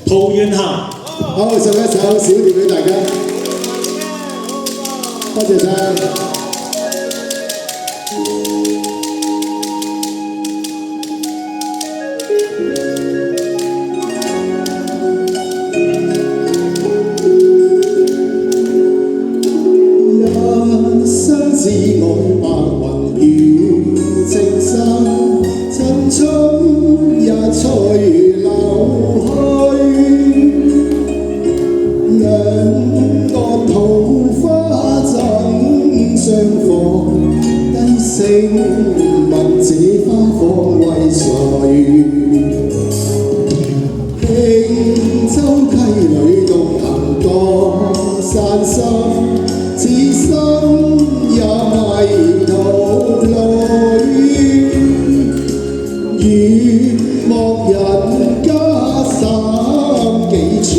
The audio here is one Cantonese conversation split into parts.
桃源行。好，送一首小調俾大家，多謝晒。人生只愛白雲與青山，青春也隨流去。兩個桃花怎相逢？低聲問這花房為誰？輕舟溪裏獨行過山深，此生也迷途裏。月莫人家三幾寸，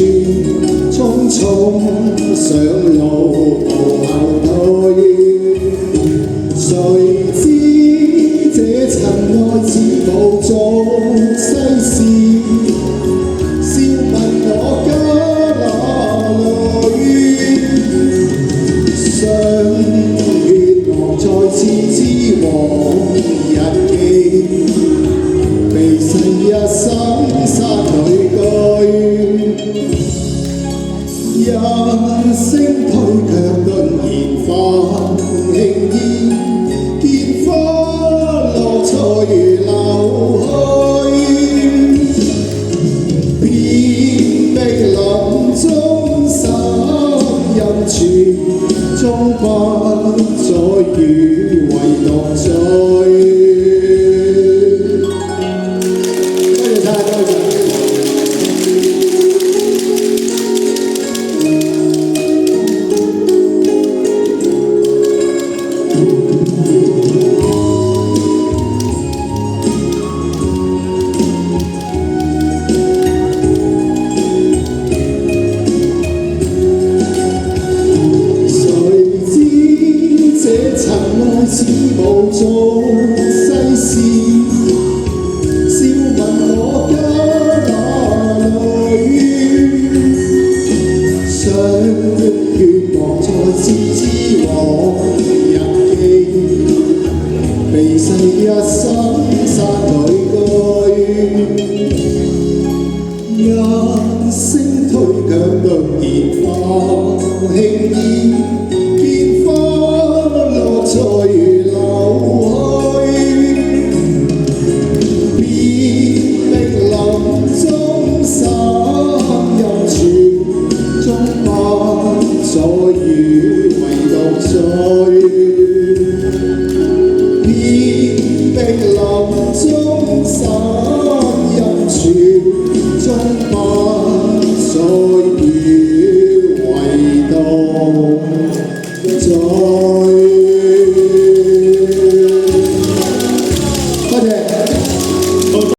匆匆上路無後退。誰知這塵埃只無做世事，笑問我家哪裏？霜月落再次知往日記，避世一生山裏居。一聲推卻頓然泛輕煙，見花落隨流去。遍壁林中散陰處，終不再與唯獨醉。多謝晒，多謝。塵埃只無做世事，笑問我家哪裏？霜月落再次知往日記，避世一生山裏居。一聲推卻突然泛輕煙，見花落隨流去。遍壁林中散陰處，終不再與唯獨醉。遍壁林中散陰處，終不再與唯獨醉。